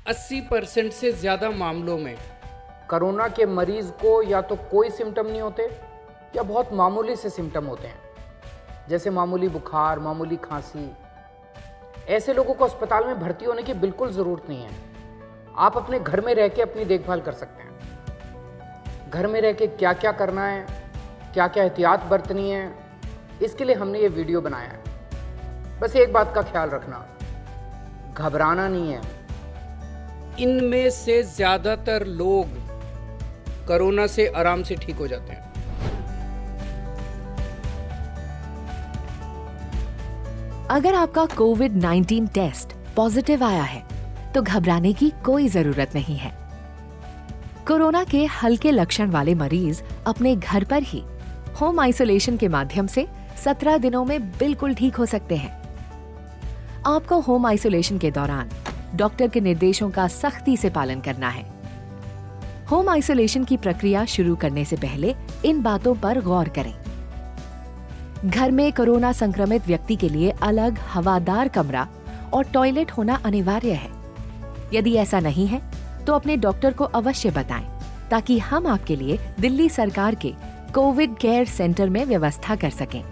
80% से ज़्यादा मामलों में कोरोना के मरीज को या तो कोई सिम्टम नहीं होते या बहुत मामूली से सिम्टम होते हैं, जैसे मामूली बुखार, मामूली खांसी। ऐसे लोगों को अस्पताल में भर्ती होने की बिल्कुल ज़रूरत नहीं है। आप अपने घर में रह के अपनी देखभाल कर सकते हैं। घर में रह के क्या क्या करना है, क्या क्या एहतियात बरतनी है, इसके लिए हमने ये वीडियो बनाया है। बस एक बात का ख्याल रखना, घबराना नहीं है। इनमें से ज़्यादातर लोग कोरोना से आराम से ठीक हो जाते हैं। अगर आपका कोविड-19 टेस्ट पॉजिटिव आया है तो घबराने की कोई जरूरत नहीं है। कोरोना के हल्के लक्षण वाले मरीज अपने घर पर ही होम आइसोलेशन के माध्यम से 17 दिनों में बिल्कुल ठीक हो सकते हैं। आपको होम आइसोलेशन के दौरान डॉक्टर के निर्देशों का सख्ती से पालन करना है। होम आइसोलेशन की प्रक्रिया शुरू करने से पहले इन बातों पर गौर करें। घर में कोरोना संक्रमित व्यक्ति के लिए अलग हवादार कमरा और टॉयलेट होना अनिवार्य है। यदि ऐसा नहीं है तो अपने डॉक्टर को अवश्य बताएं ताकि हम आपके लिए दिल्ली सरकार के कोविड केयर सेंटर में व्यवस्था कर सकें।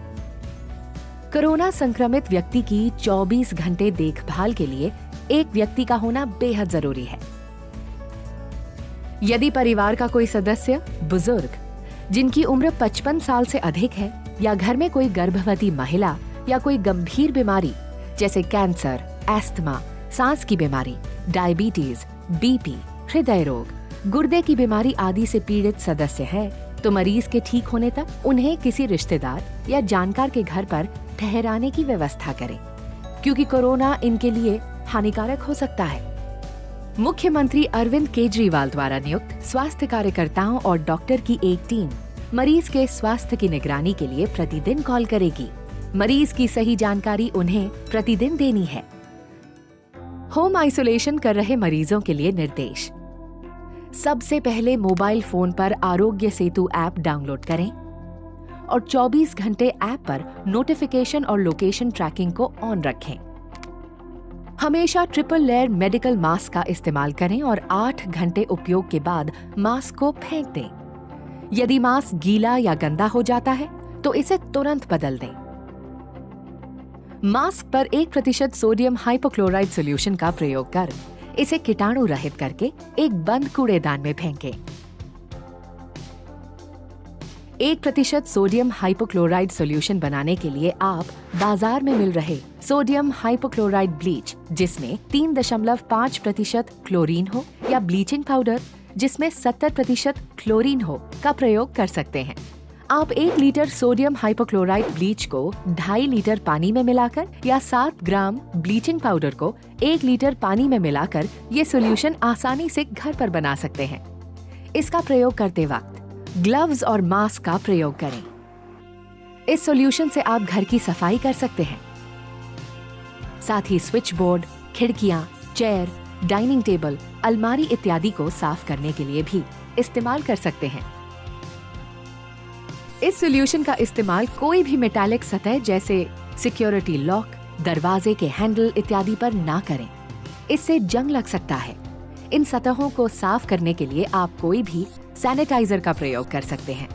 कोरोना संक्रमित व्यक्ति की 24 घंटे देखभाल के लिए एक व्यक्ति का होना बेहद जरूरी है। यदि परिवार का कोई सदस्य बुजुर्ग जिनकी उम्र 55 साल से अधिक है या घर में कोई गर्भवती महिला या कोई गंभीर बीमारी जैसे कैंसर, एस्थमा, सांस की बीमारी, डायबिटीज, बीपी, हृदय रोग, गुर्दे की बीमारी आदि से पीड़ित सदस्य है तो मरीज के ठीक होने तक उन्हें किसी रिश्तेदार या जानकार के घर पर ठहराने की व्यवस्था करें, क्योंकि कोरोना इनके लिए हानिकारक हो सकता है। मुख्यमंत्री अरविंद केजरीवाल द्वारा नियुक्त स्वास्थ्य कार्यकर्ताओं और डॉक्टर की एक टीम मरीज के स्वास्थ्य की निगरानी के लिए प्रतिदिन कॉल करेगी। मरीज की सही जानकारी उन्हें प्रतिदिन देनी है। होम आइसोलेशन कर रहे मरीजों के लिए निर्देश। सबसे पहले मोबाइल फोन पर आरोग्य सेतु ऐप डाउनलोड करें और 24 घंटे ऐप पर नोटिफिकेशन और लोकेशन ट्रैकिंग को ऑन रखें। हमेशा ट्रिपल लेयर मेडिकल मास्क का इस्तेमाल करें और 8 घंटे उपयोग के बाद मास्क को फेंक दें। यदि मास्क गीला या गंदा हो जाता है तो इसे तुरंत बदल दें। मास्क पर 1% सोडियम हाइपोक्लोराइड सॉल्यूशन का प्रयोग कर इसे कीटाणु रहित करके एक बंद कूड़ेदान में फेंकें। 1% सोडियम हाइपोक्लोराइड सॉल्यूशन बनाने के लिए आप बाजार में मिल रहे सोडियम हाइपोक्लोराइड ब्लीच जिसमें 3.5% क्लोरीन हो या ब्लीचिंग पाउडर जिसमें 70% क्लोरीन हो का प्रयोग कर सकते हैं। आप 1 लीटर सोडियम हाइपोक्लोराइड ब्लीच को 2.5 लीटर पानी में मिलाकर या 7 ग्राम ब्लीचिंग पाउडर को 1 लीटर पानी में मिलाकर ये सॉल्यूशन आसानी से घर पर बना सकते हैं। इसका प्रयोग करते वक्त ग्लव्स और मास्क का प्रयोग करें। इस सॉल्यूशन से आप घर की सफाई कर सकते हैं। साथ ही स्विच बोर्ड, खिड़कियां, चेयर, डाइनिंग टेबल, अलमारी इत्यादि को साफ करने के लिए भी इस्तेमाल कर सकते हैं। इस सॉल्यूशन का इस्तेमाल कोई भी मेटालिक सतह जैसे सिक्योरिटी लॉक, दरवाजे के हैंडल इत्यादि पर ना करें। इससे जंग लग सकता है। इन सतहों को साफ करने के लिए आप कोई भी सैनिटाइजर का प्रयोग कर सकते हैं।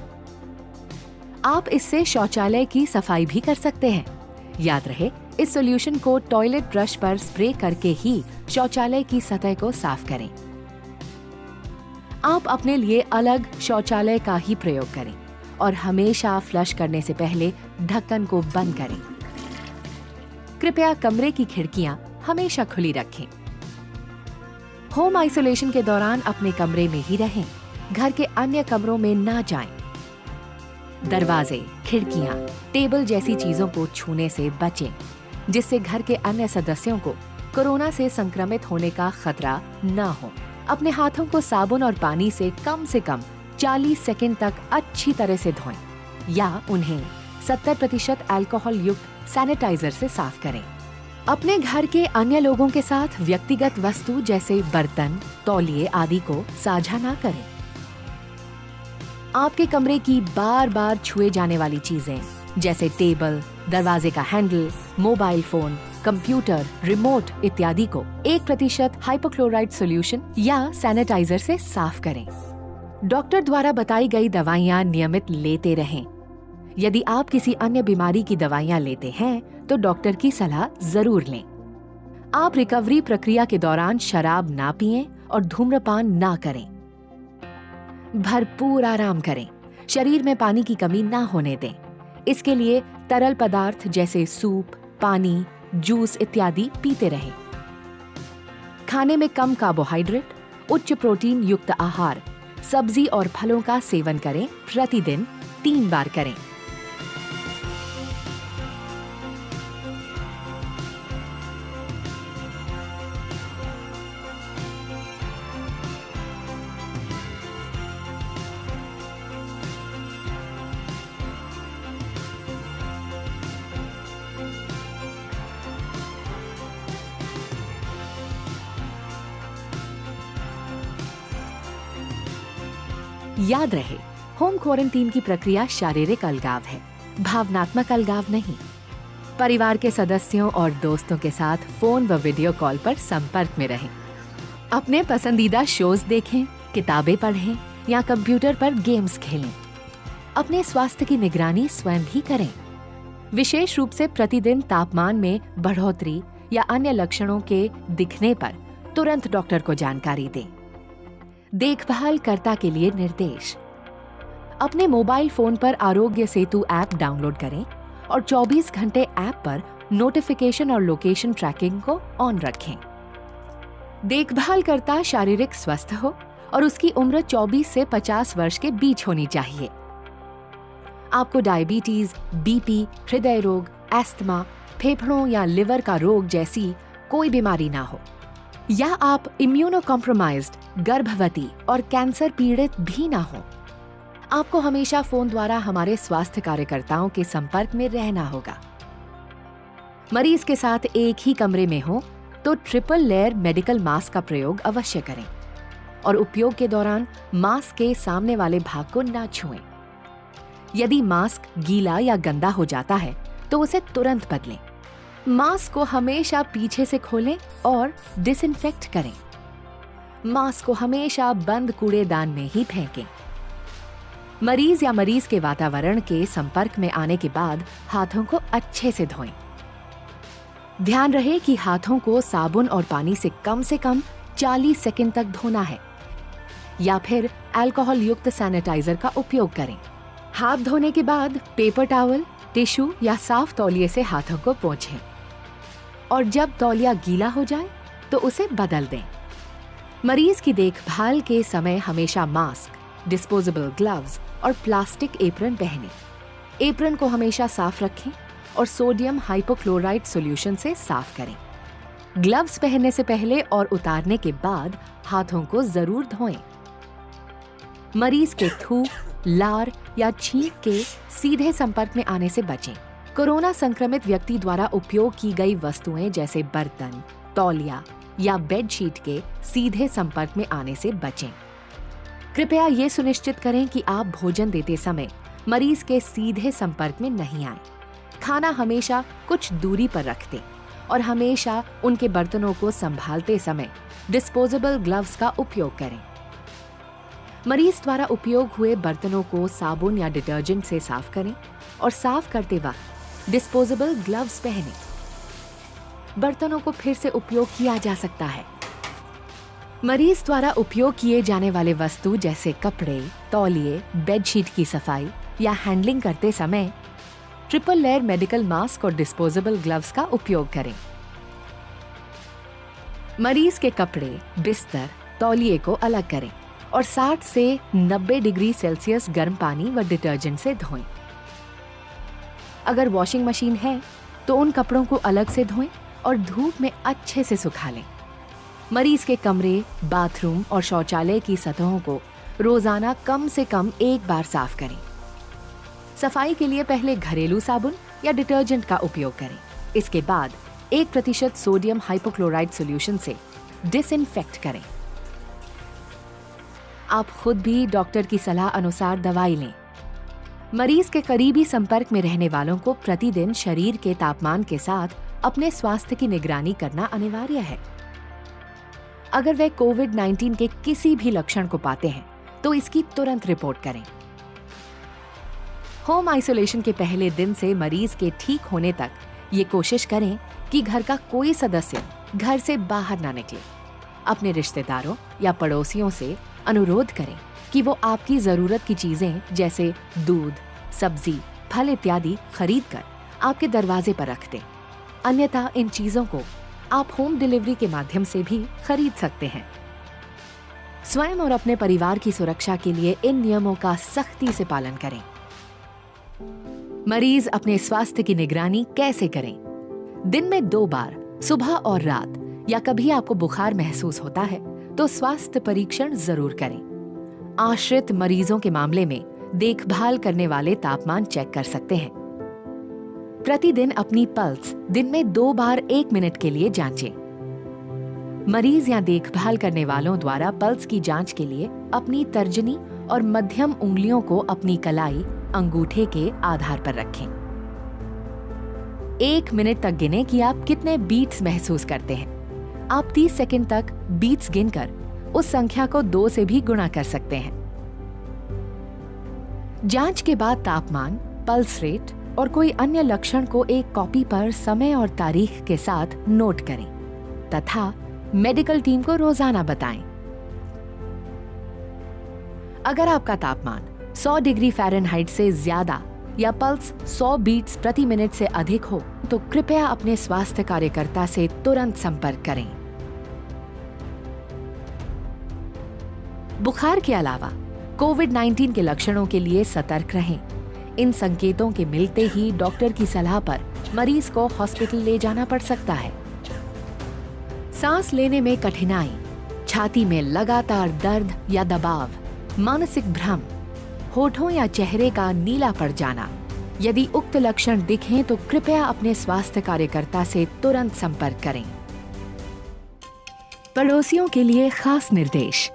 आप इससे शौचालय की सफाई भी कर सकते हैं। याद रहे, इस सॉल्यूशन को टॉयलेट ब्रश पर स्प्रे करके ही शौचालय की सतह को साफ करें। आप अपने लिए अलग शौचालय का ही प्रयोग करें और हमेशा फ्लश करने से पहले ढक्कन को बंद करें। कृपया कमरे की खिड़कियां हमेशा खुली रखें। होम आइसोलेशन के दौरान अपने कमरे में ही रहें, घर के अन्य कमरों में ना जाएं। दरवाजे, खिड़कियां, टेबल जैसी चीजों को छूने से बचें, जिससे घर के अन्य सदस्यों को कोरोना से संक्रमित होने का खतरा न हो। अपने हाथों को साबुन और पानी से कम 40 सेकंड तक अच्छी तरह से धोएं या उन्हें 70% अल्कोहल युक्त सैनिटाइजर से साफ करें। अपने घर के अन्य लोगों के साथ व्यक्तिगत वस्तु जैसे बर्तन, तौलिए आदि को साझा ना करें। आपके कमरे की बार बार छुए जाने वाली चीजें जैसे टेबल, दरवाजे का handle, mobile phone, computer, remote इत्यादि को 1% हाइपोक्लोराइड सॉल्यूशन या सैनिटाइजर से साफ करें। डॉक्टर द्वारा बताई गई दवाइयाँ नियमित लेते रहें। यदि आप किसी अन्य बीमारी की दवाइयाँ लेते हैं तो डॉक्टर की सलाह जरूर लें। आप रिकवरी प्रक्रिया के दौरान शराब ना पिएं और धूम्रपान ना करें। भरपूर आराम करें। शरीर में पानी की कमी ना होने दें। इसके लिए तरल पदार्थ जैसे सूप, पानी, जूस इत्यादि पीते रहें। खाने में कम कार्बोहाइड्रेट, उच्च प्रोटीन युक्त आहार, सब्जी और फलों का सेवन करें। प्रतिदिन 3 बार करें। याद रहे, होम क्वारंटीन की प्रक्रिया शारीरिक अलगाव है, भावनात्मक अलगाव नहीं। परिवार के सदस्यों और दोस्तों के साथ फोन व वीडियो कॉल पर संपर्क में रहें। अपने पसंदीदा शोज देखें, किताबें पढ़ें या कंप्यूटर पर गेम्स खेलें। अपने स्वास्थ्य की निगरानी स्वयं भी करें। विशेष रूप से प्रतिदिन तापमान में बढ़ोतरी या अन्य लक्षणों के दिखने पर तुरंत डॉक्टर को जानकारी दें। देखभाल कर्ता के लिए निर्देश। अपने मोबाइल फोन पर आरोग्य सेतु ऐप डाउनलोड करें और 24 घंटे ऐप पर नोटिफिकेशन और लोकेशन ट्रैकिंग को ऑन रखें। देखभाल कर्ता शारीरिक स्वस्थ हो और उसकी उम्र 24 से 50 वर्ष के बीच होनी चाहिए। आपको डायबिटीज, बीपी, हृदय रोग, एस्थमा, फेफड़ों या लिवर का रोग जैसी कोई बीमारी ना हो, या आप इम्यूनो कॉम्प्रोमाइज्ड, गर्भवती और कैंसर पीड़ित भी ना हो। आपको हमेशा फोन द्वारा हमारे स्वास्थ्य कार्यकर्ताओं के संपर्क में रहना होगा। मरीज के साथ एक ही कमरे में हो तो ट्रिपल लेयर मेडिकल मास्क का प्रयोग अवश्य करें और उपयोग के दौरान मास्क के सामने वाले भाग को ना छुएं। यदि मास्क गीला या गंदा हो जाता है तो उसे तुरंत बदलें। मास्क को हमेशा पीछे से खोलें और डिसइंफेक्ट करें। मास्क को हमेशा बंद कूड़ेदान में ही फेंकें। मरीज या मरीज के वातावरण के संपर्क में आने के बाद हाथों को अच्छे से धोएं। ध्यान रहे कि हाथों को साबुन और पानी से कम 40 सेकंड तक धोना है या फिर अल्कोहल युक्त सैनिटाइजर का उपयोग करें। हाथ धोने के बाद पेपर टॉवल, टिश्यू या साफ तौलिए से हाथों को पोंछें और जब तौलिया गीला हो जाए तो उसे बदल दें। मरीज की देखभाल के समय हमेशा मास्क, डिस्पोजेबल ग्लव्स और प्लास्टिक एप्रन पहनें। एप्रन को हमेशा साफ रखें और सोडियम हाइपोक्लोराइड सॉल्यूशन से साफ करें। ग्लव्स पहनने से पहले और उतारने के बाद हाथों को जरूर धोएं। मरीज के थूक, लार या छींक के सीधे संपर्क में आने से बचें। कोरोना संक्रमित व्यक्ति द्वारा उपयोग की गई वस्तुएं जैसे बर्तन, तौलिया या बेडशीट के सीधे संपर्क में आने से बचें। कृपया ये सुनिश्चित करें कि आप भोजन देते समय मरीज के सीधे संपर्क में नहीं आए। खाना हमेशा कुछ दूरी पर रख दें और हमेशा उनके बर्तनों को संभालते समय डिस्पोजेबल ग्लव्स का उपयोग करें। मरीज द्वारा उपयोग हुए बर्तनों को साबुन या डिटर्जेंट से साफ करें और साफ करते वक्त डिस्पोजेबल ग्लव्स पहनें। बर्तनों को फिर से उपयोग किया जा सकता है। मरीज द्वारा उपयोग किए जाने वाले वस्तु जैसे कपड़े, तौलिए, बेडशीट की सफाई या हैंडलिंग करते समय ट्रिपल लेयर मेडिकल मास्क और डिस्पोजेबल ग्लव्स का उपयोग करें। मरीज के कपड़े, बिस्तर, तौलिए को अलग करें और 60 से 90 डिग्री सेल्सियस गर्म पानी व डिटर्जेंट से धोएं। अगर वॉशिंग मशीन है तो उन कपड़ों को अलग से धोएं और धूप में अच्छे से सुखा लें। मरीज के कमरे, बाथरूम और शौचालय की सतहों को रोजाना कम से कम 1 बार साफ करें। सफाई के लिए पहले घरेलू साबुन या डिटर्जेंट का उपयोग करें। इसके बाद 1% सोडियम हाइपोक्लोराइड सॉल्यूशन से डिसइंफेक्ट करें। आप खुद भी डॉक्टर की सलाह अनुसार दवाई लें। मरीज के करीबी संपर्क में रहने वालों को प्रतिदिन शरीर के तापमान के साथ अपने स्वास्थ्य की निगरानी करना अनिवार्य है। अगर वे कोविड-19 के किसी भी लक्षण को पाते हैं तो इसकी तुरंत रिपोर्ट करें। होम आइसोलेशन के पहले दिन से मरीज के ठीक होने तक ये कोशिश करें कि घर का कोई सदस्य घर से बाहर ना निकले। अपने रिश्तेदारों या पड़ोसियों से अनुरोध करें कि वो आपकी जरूरत की चीजें जैसे दूध, सब्जी, फल इत्यादि खरीद कर आपके दरवाजे पर रख दें। अन्यथा इन चीजों को आप होम डिलीवरी के माध्यम से भी खरीद सकते हैं। स्वयं और अपने परिवार की सुरक्षा के लिए इन नियमों का सख्ती से पालन करें। मरीज अपने स्वास्थ्य की निगरानी कैसे करें? दिन में 2 बार, सुबह और रात, या कभी आपको बुखार महसूस होता है तो स्वास्थ्य परीक्षण जरूर करें। आश्रित मरीजों के मामले में देखभाल करने वाले तापमान चेक कर सकते हैं। प्रतिदिन अपनी पल्स दिन में 2 बार 1 मिनट के लिए जांचें। मरीज या देखभाल करने वालों द्वारा पल्स की जांच के लिए अपनी तर्जनी और मध्यम उंगलियों को अपनी कलाई, अंगूठे के आधार पर रखें। 1 मिनट तक गिनें कि आप कितने बीट्स महसूस करते हैं। आप 30 सेकंड तक बीट्स गिनकर उस संख्या को 2 से भी गुणा कर सकते हैं। जांच के बाद तापमान, पल्स रेट और कोई अन्य लक्षण को एक कॉपी पर समय और तारीख के साथ नोट करें तथा मेडिकल टीम को रोजाना बताएं। अगर आपका तापमान 100 डिग्री फ़ारेनहाइट से ज्यादा या पल्स 100 बीट्स प्रति मिनट से अधिक हो तो कृपया अपने स्वास्थ्य कार्यकर्ता से तुरंत संपर्क करें। बुखार के अलावा कोविड-19 के लक्षणों के लिए सतर्क रहें। इन संकेतों के मिलते ही डॉक्टर की सलाह पर मरीज को हॉस्पिटल ले जाना पड़ सकता है। सांस लेने में कठिनाई, छाती में लगातार दर्द या दबाव, मानसिक भ्रम, होठों या चेहरे का नीला पड़ जाना, यदि उक्त लक्षण दिखें तो कृपया अपने स्वास्थ्य कार्यकर्ता से तुरंत संपर्क करें। पड़ोसियों के लिए खास निर्देश।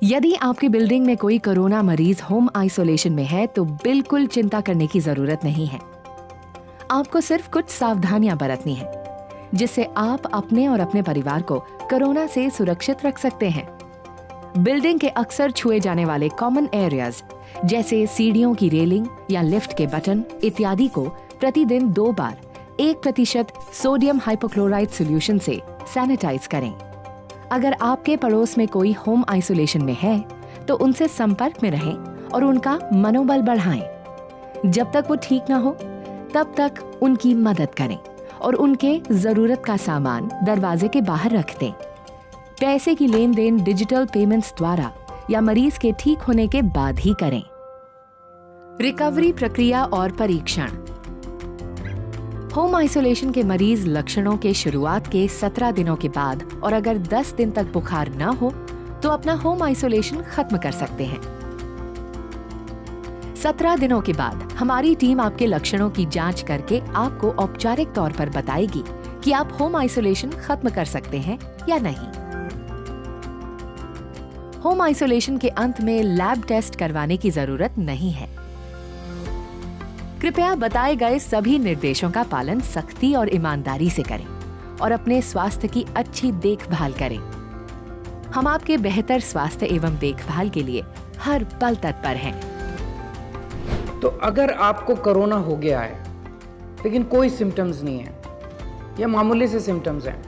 यदि आपकी बिल्डिंग में कोई कोरोना मरीज होम आइसोलेशन में है तो बिल्कुल चिंता करने की जरूरत नहीं है। आपको सिर्फ कुछ सावधानियां बरतनी है जिससे आप अपने और अपने परिवार को कोरोना से सुरक्षित रख सकते हैं। बिल्डिंग के अक्सर छुए जाने वाले कॉमन एरियाज जैसे सीढ़ियों की रेलिंग या लिफ्ट के बटन इत्यादि को प्रतिदिन 2 बार 1% सोडियम हाइपोक्लोराइड सॉल्यूशन से सैनिटाइज करें। अगर आपके पड़ोस में कोई होम आइसोलेशन में है तो उनसे संपर्क में रहें और उनका मनोबल बढ़ाएं। जब तक वो ठीक ना हो तब तक उनकी मदद करें और उनके जरूरत का सामान दरवाजे के बाहर रख दें। पैसे की लेन देन डिजिटल पेमेंट्स द्वारा या मरीज के ठीक होने के बाद ही करें। रिकवरी प्रक्रिया और परीक्षण। होम आइसोलेशन के मरीज लक्षणों के शुरुआत के 17 दिनों के बाद और अगर 10 दिन तक बुखार न हो तो अपना होम आइसोलेशन खत्म कर सकते हैं। 17 दिनों के बाद हमारी टीम आपके लक्षणों की जांच करके आपको औपचारिक तौर पर बताएगी कि आप होम आइसोलेशन खत्म कर सकते हैं या नहीं। होम आइसोलेशन के अंत में लैब टेस्ट करवाने की जरूरत नहीं है। कृपया बताए गए सभी निर्देशों का पालन सख्ती और ईमानदारी से करें और अपने स्वास्थ्य की अच्छी देखभाल करें। हम आपके बेहतर स्वास्थ्य एवं देखभाल के लिए हर पल तत्पर हैं। तो अगर आपको कोरोना हो गया है लेकिन कोई सिम्टम्स नहीं है या मामूली से सिम्टम्स हैं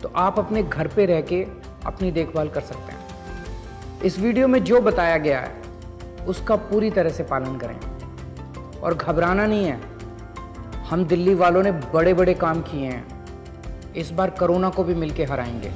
तो आप अपने घर पे रह के अपनी देखभाल कर सकते हैं। इस वीडियो में जो बताया गया है उसका पूरी तरह से पालन करें और घबराना नहीं है। हम दिल्ली वालों ने बड़े बड़े काम किए हैं, इस बार कोरोना को भी मिलके हराएंगे।